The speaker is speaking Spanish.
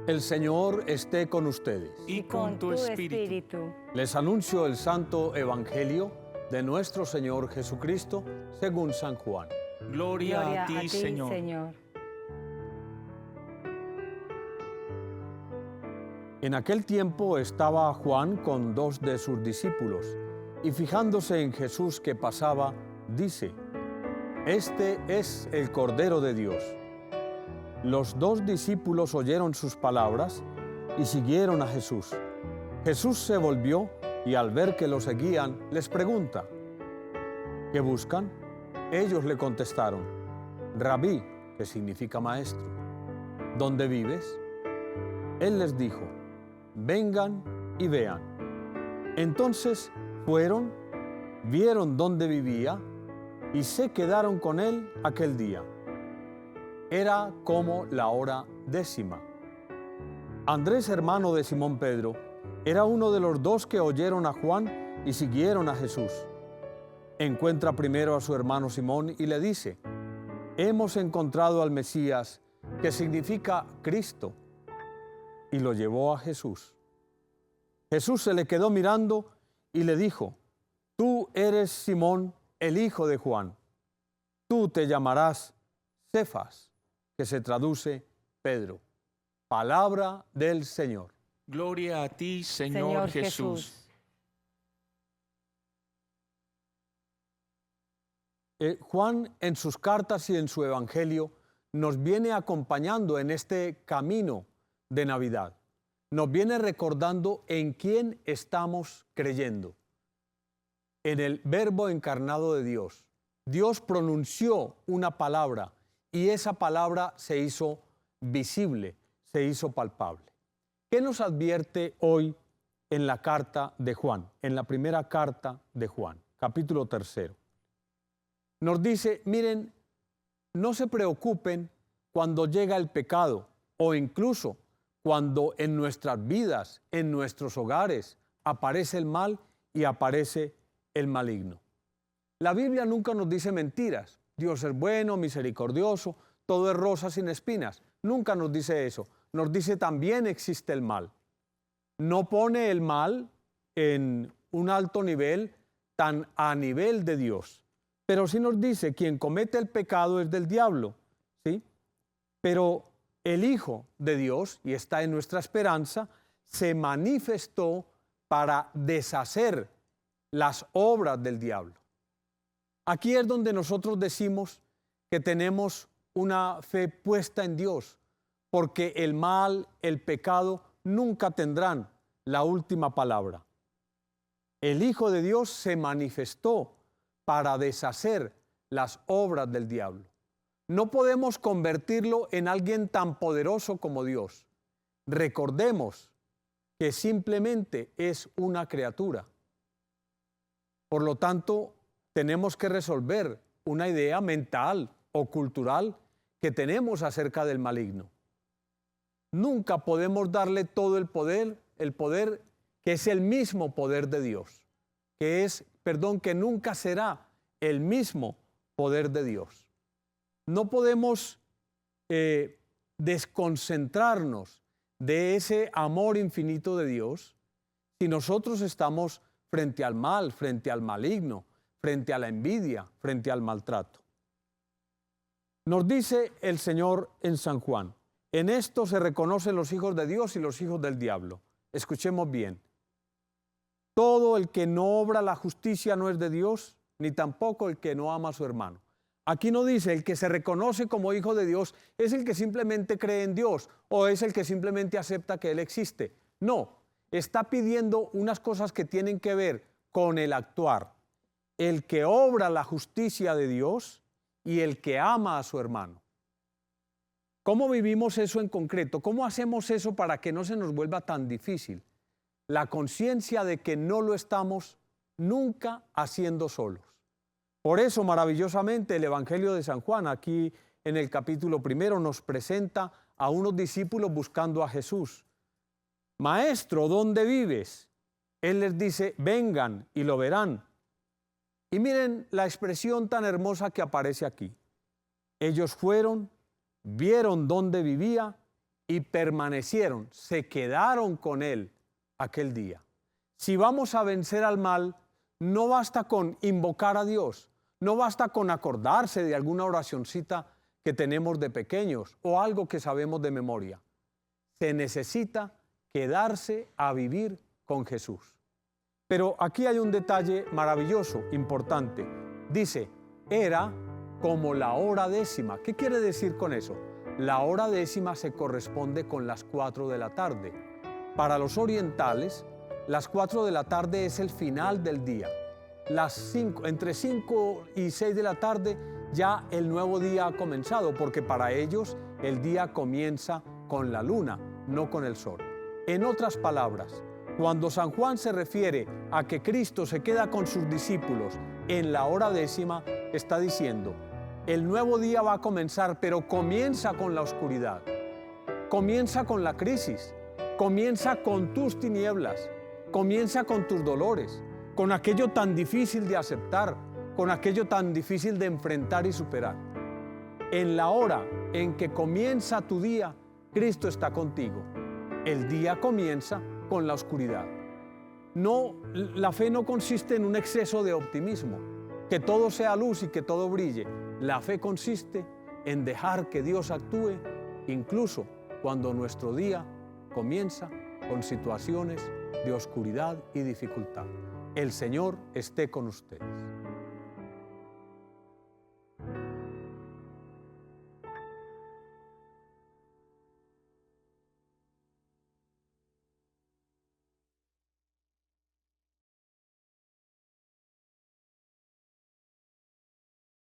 El Señor esté con ustedes. Y con tu espíritu. Les anuncio el Santo Evangelio de nuestro Señor Jesucristo según San Juan. Gloria a ti, Señor. En aquel tiempo estaba Juan con 2 de sus discípulos, y fijándose en Jesús que pasaba, dice: Este es el Cordero de Dios. Los 2 discípulos oyeron sus palabras y siguieron a Jesús. Jesús se volvió y al ver que lo seguían, les pregunta: ¿qué buscan? Ellos le contestaron: Rabí, que significa maestro, ¿dónde vives? Él les dijo: vengan y vean. Entonces fueron, vieron dónde vivía y se quedaron con él aquel día. Era como la hora 10:00. Andrés, hermano de Simón Pedro, era uno de los 2 que oyeron a Juan y siguieron a Jesús. Encuentra primero a su hermano Simón y le dice: hemos encontrado al Mesías, que significa Cristo, y lo llevó a Jesús. Jesús se le quedó mirando y le dijo: tú eres Simón, el hijo de Juan. Tú te llamarás Cefas, que se traduce Pedro. Palabra del Señor. Gloria a ti, Señor Jesús. Juan, en sus cartas y en su Evangelio, nos viene acompañando en este camino de Navidad. Nos viene recordando en quién estamos creyendo. En el Verbo encarnado de Dios. Dios pronunció una palabra y esa palabra se hizo visible, se hizo palpable. ¿Qué nos advierte hoy en la carta de Juan? En la primera carta de Juan, capítulo 3. Nos dice: miren, no se preocupen cuando llega el pecado o incluso cuando en nuestras vidas, en nuestros hogares, aparece el mal y aparece el maligno. La Biblia nunca nos dice mentiras. Dios es bueno, misericordioso, todo es rosa sin espinas. Nunca nos dice eso. Nos dice también existe el mal. No pone el mal en un alto nivel, tan a nivel de Dios. Pero sí nos dice: quien comete el pecado es del diablo, ¿sí? Pero el Hijo de Dios, y está en nuestra esperanza, se manifestó para deshacer las obras del diablo. Aquí es donde nosotros decimos que tenemos una fe puesta en Dios, porque el mal, el pecado, nunca tendrán la última palabra. El Hijo de Dios se manifestó para deshacer las obras del diablo. No podemos convertirlo en alguien tan poderoso como Dios. Recordemos que simplemente es una criatura. Por lo tanto, tenemos que resolver una idea mental o cultural que tenemos acerca del maligno. Nunca podemos darle todo el poder que es el mismo poder de Dios, que nunca será el mismo poder de Dios. No podemos desconcentrarnos de ese amor infinito de Dios si nosotros estamos frente al mal, frente al maligno, frente a la envidia, frente al maltrato. Nos dice el Señor en San Juan: en esto se reconocen los hijos de Dios y los hijos del diablo. Escuchemos bien. Todo el que no obra la justicia no es de Dios, ni tampoco el que no ama a su hermano. Aquí no dice el que se reconoce como hijo de Dios es el que simplemente cree en Dios o es el que simplemente acepta que Él existe. No, está pidiendo unas cosas que tienen que ver con el actuar. El que obra la justicia de Dios y el que ama a su hermano. ¿Cómo vivimos eso en concreto? ¿Cómo hacemos eso para que no se nos vuelva tan difícil? La conciencia de que no lo estamos nunca haciendo solos. Por eso, maravillosamente, el Evangelio de San Juan, aquí en el capítulo 1, nos presenta a unos discípulos buscando a Jesús. Maestro, ¿dónde vives? Él les dice: vengan y lo verán. Y miren la expresión tan hermosa que aparece aquí. Ellos fueron, vieron dónde vivía y permanecieron, se quedaron con Él aquel día. Si vamos a vencer al mal, no basta con invocar a Dios, no basta con acordarse de alguna oracioncita que tenemos de pequeños o algo que sabemos de memoria. Se necesita quedarse a vivir con Jesús. Pero aquí hay un detalle maravilloso, importante. Dice, era como la hora décima. ¿Qué quiere decir con eso? La hora décima se corresponde con las 4 de la tarde. Para los orientales, las 4 de la tarde es el final del día. Entre 5 y 6 de la tarde ya el nuevo día ha comenzado, porque para ellos el día comienza con la luna, no con el sol. En otras palabras, cuando San Juan se refiere a que Cristo se queda con sus discípulos en la hora décima, está diciendo, el nuevo día va a comenzar, pero comienza con la oscuridad, comienza con la crisis, comienza con tus tinieblas, comienza con tus dolores, con aquello tan difícil de aceptar, con aquello tan difícil de enfrentar y superar. En la hora en que comienza tu día, Cristo está contigo. El día comienza con la oscuridad. No, la fe no consiste en un exceso de optimismo, que todo sea luz y que todo brille. La fe consiste en dejar que Dios actúe, incluso cuando nuestro día comienza con situaciones de oscuridad y dificultad. El Señor esté con ustedes.